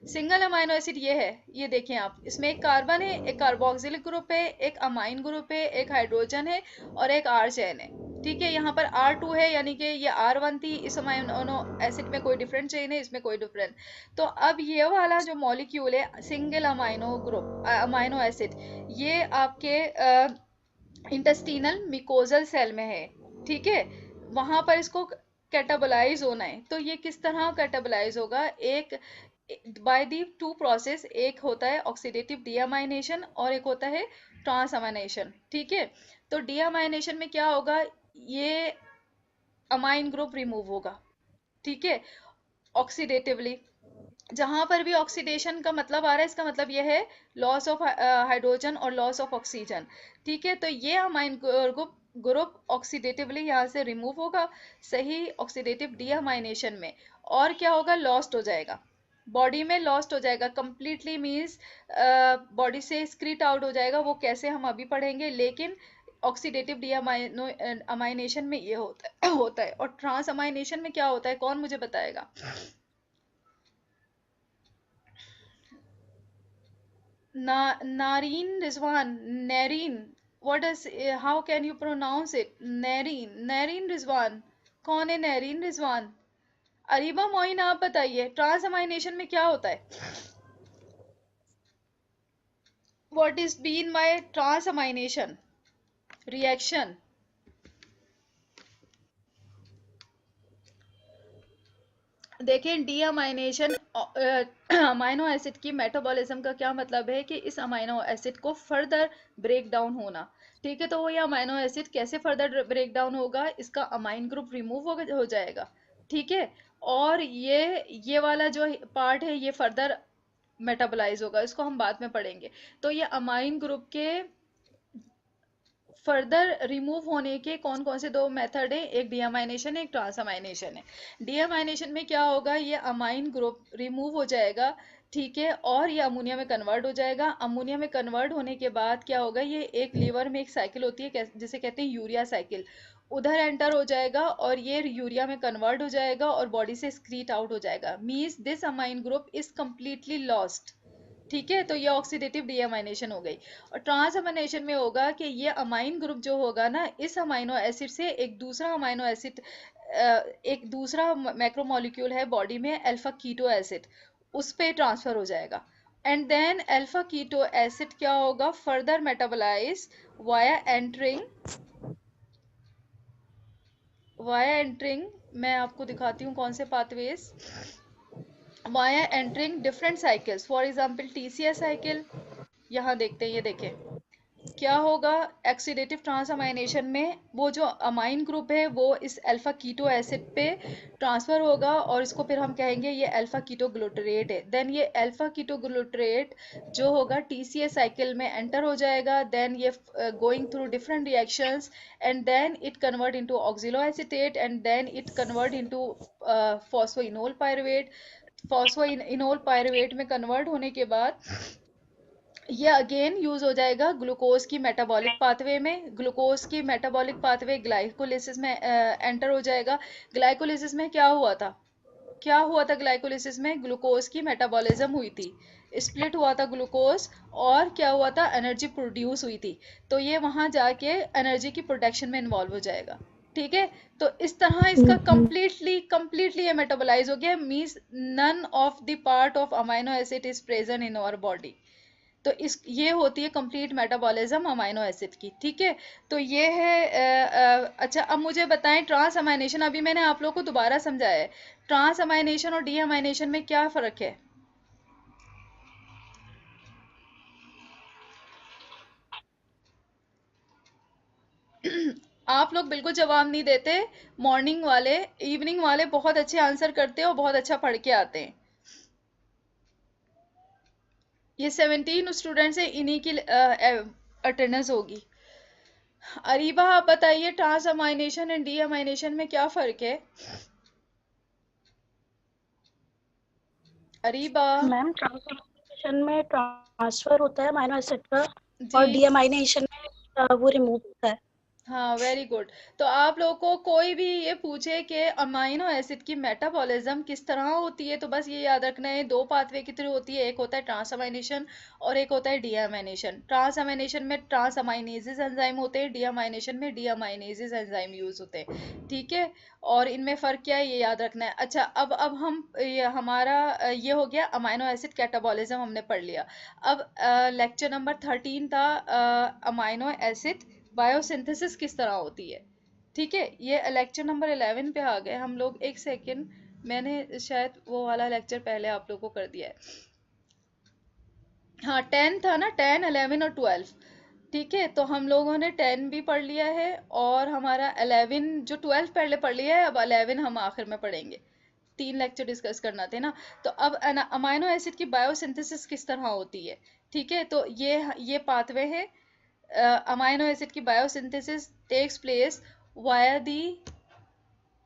सिंगल अमाइनो एसिड ये है, ये देखें आप, इसमें एक कार्बन है, एक कार्बोक्सिलिक ग्रुप है, एक अमाइन ग्रुप है, एक हाइड्रोजन है और एक R चेन है। ठीक है, यहाँ पर R2 है, यानी कि ये R1 थी, इस अमाइनो एसिड में कोई डिफरेंट चेन है, इसमें कोई डिफरेंट। तो अब ये वाला जो मॉलिक्यूल है single amino group amino acid, ये आपके इंटेस्टिनल मिकोजल सेल में है। ठीक है, वहां पर इसको कैटाबोलाइज होना है। तो ये किस तरह कैटाबोलाइज होगा? एक बाय दी टू प्रोसेस, एक होता है ऑक्सीडेटिव डीअमाइनेशन और एक होता है ट्रांसअमाइनेशन। ठीक है, तो डीअमाइनेशन में क्या होगा? ये अमाइन ग्रुप रिमूव होगा। ठीक है, ऑक्सीडेटिवली, जहां पर भी ऑक्सीडेशन का मतलब आ रहा है, इसका मतलब यह है लॉस ऑफ हाइड्रोजन और लॉस ऑफ ऑक्सीजन। ठीक है, तो ये अमाइन ग्रुप ऑक्सीडेटिवली यहाँ से रिमूव होगा, सही, ऑक्सीडेटिव डीअमाइनेशन में। और क्या होगा? लॉस्ट हो जाएगा, बॉडी में लॉस्ट हो जाएगा कंप्लीटली, मीन्स बॉडी से स्क्रीट आउट हो जाएगा। वो कैसे हम अभी पढ़ेंगे, लेकिन ऑक्सीडेटिव डीअमाइनेशन में ये होता है। और ट्रांस अमाइनेशन में क्या होता है, कौन मुझे बताएगा? नारीन Rizwan, नेरीन, what does, how can you pronounce it? नेरीन, नेरीन Rizwan, कौन है नेरीन रिजवान? अरीबा मोइन, आप बताइए ट्रांस अमाइनेशन में क्या होता है? what is been by transamination reaction? देखें, डीअमाइनेशन अमाइनो एसिड की मेटाबॉलिज्म का क्या मतलब है कि इस अमाइनो एसिड को फर्दर ब्रेक डाउन होना। ठीक है, तो वो ये अमाइनो एसिड कैसे फर्दर ब्रेक डाउन होगा? इसका अमाइन ग्रुप रिमूव हो जाएगा। ठीक है, और ये वाला जो पार्ट है ये फर्दर मेटाबोलाइज होगा, इसको हम बाद में पढ़ेंगे। तो ये अमाइन ग्रुप के फर्दर रिमूव होने के कौन कौन से दो मेथड है? एक डीअमाइनेशन है, एक ट्रांसअमाइनेशन है। डीअमाइनेशन में क्या होगा? ये अमाइन ग्रुप रिमूव हो जाएगा, ठीक है, और ये अमोनिया में कन्वर्ट हो जाएगा। अमोनिया में कन्वर्ट होने के बाद क्या होगा? ये एक लीवर में एक साइकिल होती है जिसे कहते हैं यूरिया साइकिल, उधर एंटर हो जाएगा और ये यूरिया में कन्वर्ट हो जाएगा और बॉडी से स्क्रीट आउट हो जाएगा। Means this amine group is completely lost. ठीक है, तो ये ऑक्सीडेटिव डीअमाइनेशन हो गई। और ट्रांसअमाइनेशन में होगा कि ये अमाइन ग्रुप जो होगा ना, इस अमाइनो एसिड से एक दूसरा अमाइनो एसिड, एक दूसरा मैक्रोमोलिक्यूल है बॉडी में, अल्फा कीटो एसिड, उस पे ट्रांसफर हो जाएगा। And then alpha keto acid क्या होगा? फर्दर मेटाबोलाइज वाया एंटरिंग, मैं आपको दिखाती हूँ कौन से pathways, via entering different cycles, for example TCS cycle. यहाँ देखते हैं, ये देखें क्या होगा? ऑक्सीडेटिव ट्रांसअमाइनेशन में वो जो अमाइन ग्रुप है वो इस अल्फा कीटो एसिड पे ट्रांसफर होगा और इसको फिर हम कहेंगे ये अल्फा कीटो ग्लूटरेट है। देन ये अल्फा कीटो ग्लूटरेट जो होगा TCS साइकिल में एंटर हो जाएगा। देन ये going through different reactions and then it convert into oxaloacetate and then it convert into phosphoenolpyruvate. Phosphoenolpyruvate में convert होने के बाद ये अगेन यूज हो जाएगा ग्लूकोज की मेटाबॉलिक पाथवे में। ग्लूकोज की मेटाबॉलिक पाथवे ग्लाइकोलिसिस में एंटर हो जाएगा। ग्लाइकोलिसिस में क्या हुआ था? क्या हुआ था ग्लाइकोलिसिस में? ग्लूकोज की मेटाबॉलिज्म हुई थी, स्प्लिट हुआ था ग्लूकोज, और क्या हुआ था? एनर्जी प्रोड्यूस हुई थी। तो ये वहां जाके एनर्जी की प्रोडक्शन में इन्वॉल्व हो जाएगा। ठीक है, तो इस तरह इसका कंप्लीटली ये मेटाबोलाइज हो गया, means none of the part of amino acid is present in our body. तो इस ये होती है कंप्लीट मेटाबॉलिज्म अमाइनो एसिड की। ठीक है, तो ये है अच्छा, अब मुझे बताएं ट्रांस अमाइनेशन। अभी मैंने आप लोगों को दोबारा समझाया है, ट्रांस अमाइनेशन और डी अमाइनेशन में क्या फ़र्क है? आप लोग बिल्कुल जवाब नहीं देते। मॉर्निंग वाले, इवनिंग वाले बहुत अच्छे आंसर करते हैं और बहुत अच्छा पढ़ के आते हैं। ये 17 स्टूडेंट्स है, इन्हीं की अटेंडेंस होगी। अरीबा आप बताइए, transamination and deamination में क्या फ़र्क है? अरीबा मैम ट्रांसफॉर्मेशन में ट्रांसफर होता है अमाइनो एसिड का, और जी, डीअमाइनेशन में वो रिमूव होता है। हाँ वेरी गुड। तो आप लोगों को कोई भी ये पूछे कि अमाइनो एसिड की मेटाबॉलिज्म किस तरह होती है, तो बस ये याद रखना है, दो पाथवे की तरह होती है, एक होता है ट्रांस अमाइनेशन और एक होता है डी अमाइनेशन। ट्रांस अमाइनेशन में ट्रांस अमाइनेजेस एंजाइम होते हैं, डी अमाइनेशन में डी अमाइनेजेस एंजाइम यूज होते हैं। ठीक है, और इनमें फ़र्क क्या है ये याद रखना है। अच्छा, अब हम ये हमारा ये हो गया अमाइनो एसिड कैटाबॉलिज्म हमने पढ़ लिया। अब लेक्चर नंबर 13 था अमाइनो एसिड बायोसिंथेसिस किस तरह होती है। ठीक है, ये लेक्चर नंबर 11 पे आ गए हम लोग। एक सेकेंड, मैंने शायद वो वाला लेक्चर पहले आप लोगों को कर दिया है। हाँ 10 था ना, 10, 11 और 12। ठीक है, तो हम लोगों ने 10 भी पढ़ लिया है और हमारा 11 जो 12 पहले पढ़ लिया है, अब 11 हम आखिर में पढ़ेंगे। 3 लेक्चर डिस्कस करना थे ना। तो अब अमाइनो एसिड की बायोसिंथेसिस किस तरह होती है। ठीक है, तो ये पाथवे है। अमाइनो एसिड की biosynthesis takes place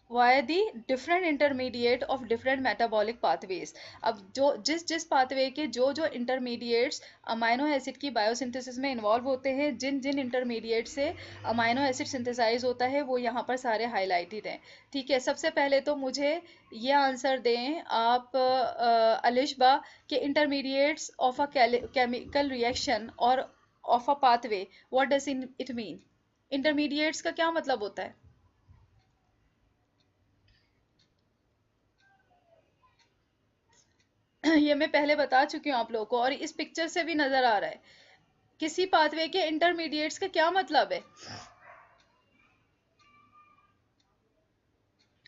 via the different intermediate of different metabolic pathways। अब जो जिस पाथवे के जो इंटरमीडिएट्स अमाइनो एसिड की बायोसिंथेसिस में इन्वॉल्व होते हैं, जिन इंटरमीडिएट से अमाइनो एसिड सिंथेसाइज होता है, वो यहाँ पर सारे हाईलाइटेड हैं। ठीक है, सबसे पहले तो मुझे ये आंसर दें आप अलिशबा के intermediates of a chemical reaction और of a pathway, what does it mean? Intermediates का क्या मतलब होता है? ये मैं पहले बता चुकी हूँ आप लोगों को, और इस पिक्चर से भी नजर आ रहा है। किसी पाथवे के इंटरमीडिएट्स का क्या मतलब है?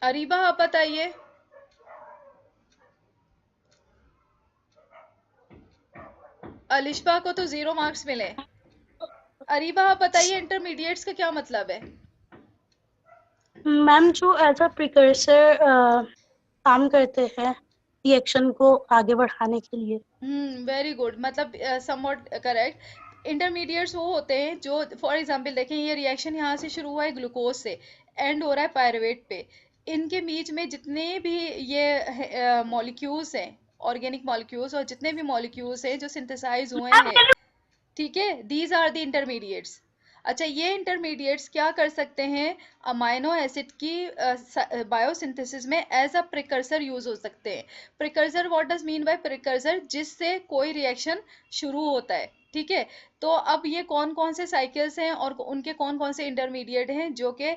अरीबा आप बताइए। अलिशबा को तो 0 मार्क्स मिले। अरीबा आप बताइए, इंटरमीडिएट्स का क्या मतलब है? मैम जो एज अ प्रिकर्सर काम करते हैं रिएक्शन को आगे बढ़ाने के लिए। वेरी गुड, मतलब समवॉट करेक्ट। इंटरमीडिएट्स वो होते हैं जो, फॉर एग्जांपल देखें, ये रिएक्शन यहाँ से शुरू हुआ है ग्लूकोज से, एंड हो रहा है पायरुवेट पे। इनके बीच में जितने भी ये मॉलिक्यूल्स हैं, ऑर्गेनिक मॉलिक्यूल्स, और जितने भी मॉलिक्यूल्स हैं जो सिंथेसाइज हुए हैं, ठीक है, दीज आर द इंटरमीडिएट्स। अच्छा, ये इंटरमीडिएट्स क्या कर सकते हैं? अमाइनो एसिड की बायोसिंथेसिस में एज अ प्रिकर्सर यूज हो सकते हैं। Precursor, what does mean bye precursor? जिससे कोई रिएक्शन शुरू होता है। ठीक है, तो अब ये कौन कौन से साइकिल्स हैं और उनके कौन कौन से इंटरमीडिएट हैं जो कि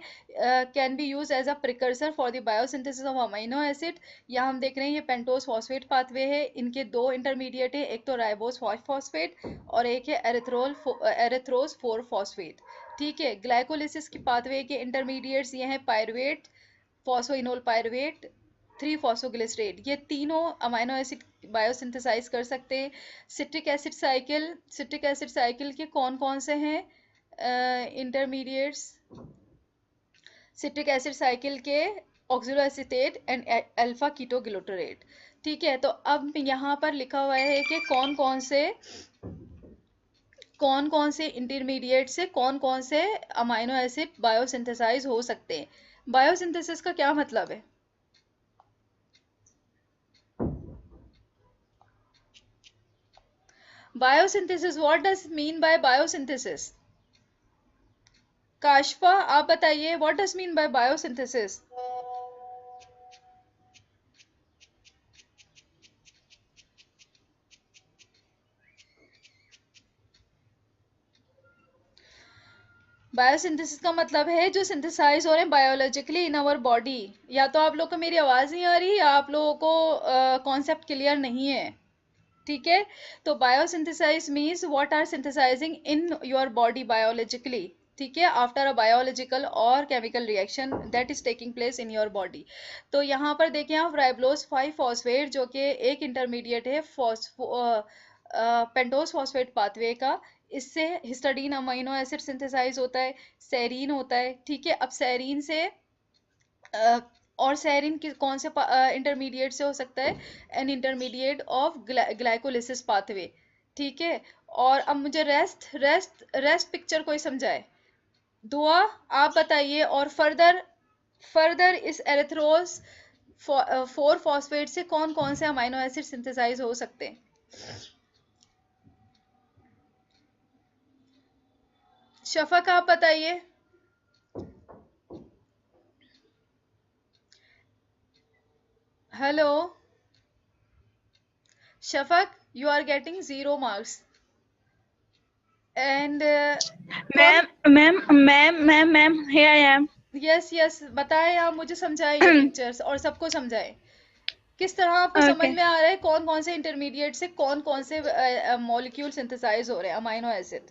can be use as a precursor for the biosynthesis of amino acid. यहाँ हम देख रहे हैं ये पेंटोस फॉस्फेट पाथवे है, इनके दो इंटरमीडिएट है, एक तो राइबोस 5 फॉस्फेट और एक है एरिथ्रोज 4 फॉस्फेट। ठीक है, ग्लाइकोलिसिस की पाथवे के इंटरमीडिएट्स ये हैं पायरुवेट, फॉस्फोइनोल पायरुवेट, 3 फॉस्फोग्लिसरेट। ये तीनों अमाइनो एसिड बायोसिंथेसाइज कर सकते हैं। सिट्रिक एसिड साइकिल के कौन कौन से हैं इंटरमीडिएट्स? सिट्रिक एसिड साइकिल के ऑक्सिलोएसीटेट एंड अल्फा कीटोग्लूटरेट। ठीक है, तो अब यहाँ पर लिखा हुआ है कि कौन कौन से इंटरमीडिएट से कौन कौन से अमाइनो एसिड बायोसिंथेसाइज हो सकते हैं। बायोसिंथेसिस का क्या मतलब है? Biosynthesis, what does mean by biosynthesis? Kashfa आप बताइए, what does mean by biosynthesis? Biosynthesis का मतलब है जो सिंथेसाइज हो रहे हैं बायोलॉजिकली इन आवर बॉडी। या तो आप लोग को मेरी आवाज़ नहीं आ रही या आप लोगों को कॉन्सेप्ट क्लियर नहीं है, ठीक है। तो biosynthesise means what are synthesising in your body biologically, ठीक है, आफ्टर अ बायोलॉजिकल और chemical reaction that is taking place in your body. तो यहाँ पर देखें आप राइबोज 5 फॉस्फेट जो कि एक इंटरमीडिएट है पेंटोस फॉस्फेट पाथवे का, इससे हिस्टाडीन अमीनो एसिड सिंथेसाइज होता है, सेरीन होता है, ठीक है। अब सेरीन से और सेरीन कौन से इंटरमीडिएट से हो सकता है, an intermediate of glycolysis pathway, ठीक है। और अब मुझे रेस्ट पिक्चर कोई समझाए, दुआ आप बताइए। और फर्दर इस एरिथ्रोस 4 फॉस्फेट से कौन कौन से अमीनो एसिड सिंथेसाइज हो सकते हैं? शफक आप बताइए। Hello Shafaq, you are getting 0 marks and ma'am here I am. Yes बताएं आप, मुझे समझाइए पिक्चर्स और सबको समझाएं किस तरह आपको समझ Okay. में आ रहा है कौन कौन से इंटरमीडिएट से कौन कौन से मॉलिक्यूल सिंथेसाइज हो रहे हैं amino acid.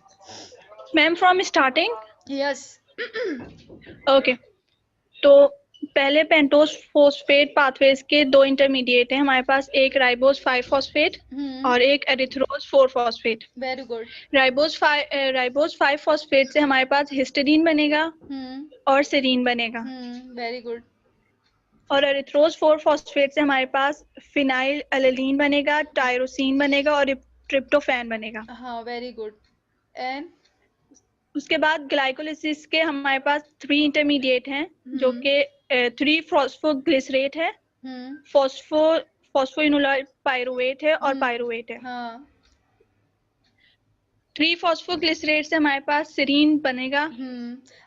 Ma'am from starting. Yes okay, तो पहले पेंटोस फॉस्फेट पाथवेज के 2 इंटरमीडिएट हैं हमारे पास, एक राइबोज 5 फॉस्फेट और एक erythrose 4 phosphate. Very good. Ribose 5 phosphate से हमारे पास हिस्टीडीन बनेगा और सेरीन बनेगा, वेरी गुड। और एरिथ्रोज 4 फॉस्फेट से हमारे पास फिनाइल एलेलीन बनेगा, टायरोसिन बनेगा और ट्रिप्टोफैन बनेगा। हाँ वेरी गुड। एंड उसके बाद ग्लाइकोलिसिस के हमारे पास 3 इंटरमीडिएट हैं जो कि 3 फॉस्फोग्लिसरेट है, फॉस्फोइनोलाइल पायरुवेट है और पायरुवेट है। हाँ 3 फॉस्फोग्लिसरेट से हमारे पास सेरीन बनेगा।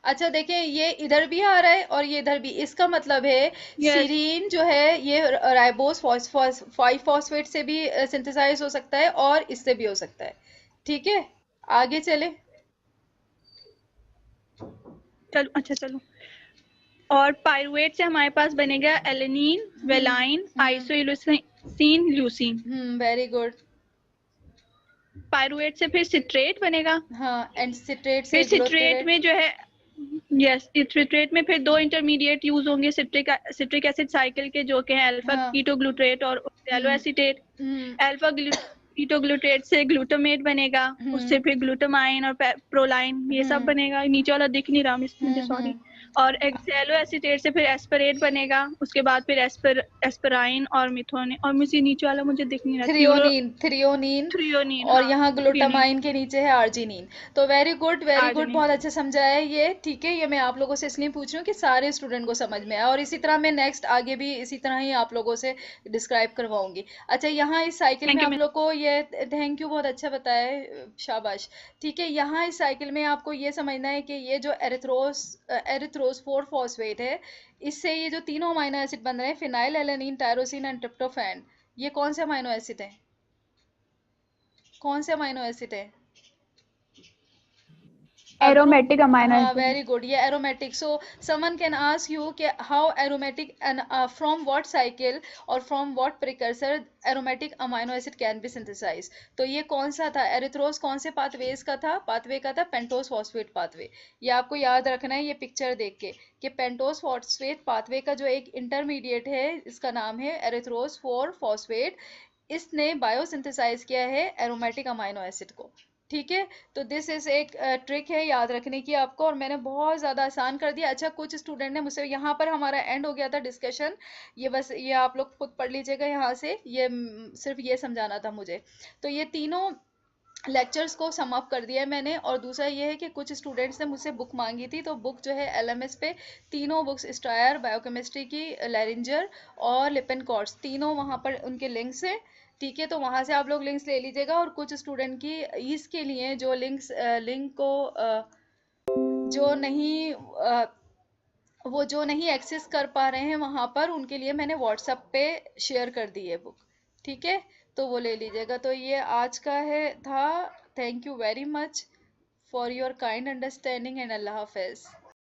अच्छा देखें, ये इधर भी आ रहा है और ये इधर भी, इसका मतलब है सीरीन जो है ये राइबोस 5 फॉस्फेट से भी सिंथेसाइज हो सकता है और इससे भी हो सकता है, ठीक है। आगे चले। चलो और पायरुवेट से हमारे पास बनेगा alanine, valine, isoleucine, leucine. Very good. Pyruvate से फिर सिट्रेट बनेगा। हाँ एंड सिट्रेट से फिर सिट्रेट में जो है सिट्रेट में फिर 2 इंटरमीडिएट यूज होंगे सिट्रिक एसिड साइकिल के, जो कि हैं अल्फा कीटोग्लूट्रेट और ऑक्सैलो एसीटेट। अल्फा कीटोग्लूट्रेट से ग्लूटामेट बनेगा, उससे फिर ग्लूटामाइन और प्रोलाइन ये सब बनेगा। नीचे वाला दिख नहीं रहा मुझे, सॉरी। और एक्सैलो एसीटेट से फिर एस्परेट बनेगा, उसके बाद फिर एस्पराइन और मिथोनिन, और मुझे नीचे वाला मुझे दिख नहीं रहा, थ्रियोनीन और यहाँ ग्लूटामाइन के नीचे है आर्जिनिन। तो वेरी गुड बहुत अच्छा समझाया ये, ठीक है। ये मैं आप लोगों से इसलिए पूछ रही हूँ कि सारे स्टूडेंट को समझ में आए, और इसी तरह मैं नेक्स्ट आगे भी इसी तरह ही आप लोगों से डिस्क्राइब करवाऊंगी। अच्छा यहाँ इस साइकिल में आप लोग को ये, थैंक यू, बहुत अच्छा बताया है, शाबाश, ठीक है। यहाँ इस साइकिल में आपको ये समझना है कि ये जो एरिथ्रोज 4 फॉस्फेट है, इससे ये जो तीनों अमीनो एसिड बन रहे हैं, phenylalanine, tyrosine and tryptophan, ये कौन से अमीनो एसिड हैं? कौन से अमीनो एसिड हैं? Aromatic amino acid. Very good, ये aromatic. So someone can ask you कि how aromatic and from what cycle और from what precursor aromatic amino acid can be synthesise. तो ये कौन सा था? एरिथ्रोज कौन से पाथवे का था? Pentose phosphate pathway. ये आपको याद रखना है ये पिक्चर देख के कि पेंटोस फॉस्फेट पाथवे का जो एक इंटरमीडिएट है, इसका नाम है एरिथ्रोज 4 फॉस्फेट। इसने बायोसिंथेसाइज किया है एरोमेटिक अमीनो एसिड को, ठीक है। तो दिस इज एक ट्रिक है याद रखने की आपको, और मैंने बहुत ज़्यादा आसान कर दिया। अच्छा कुछ स्टूडेंट ने मुझसे, यहाँ पर हमारा एंड हो गया था डिस्कशन, ये बस ये आप लोग खुद पढ़ लीजिएगा यहाँ से, ये सिर्फ ये समझाना था मुझे। तो ये तीनों लेक्चर्स को सम अप कर दिया है मैंने। और दूसरा ये है कि कुछ स्टूडेंट्स ने मुझसे बुक मांगी थी, तो बुक जो है LMS पे तीनों बुक्स, स्ट्रायर, बायोकेमिस्ट्री की, लैरिंजर और लिपेनकॉर्ट्स, तीनों वहाँ पर उनके लिंक्स हैं, ठीक है। तो वहाँ से आप लोग लिंक्स ले लीजिएगा। और कुछ स्टूडेंट की ईज के लिए जो लिंक को जो नहीं एक्सेस कर पा रहे हैं वहाँ पर, उनके लिए मैंने व्हाट्सएप पे शेयर कर दी है बुक, ठीक है। तो वो ले लीजिएगा। तो ये आज का था। Thank you very much for your kind understanding and Allah Hafiz.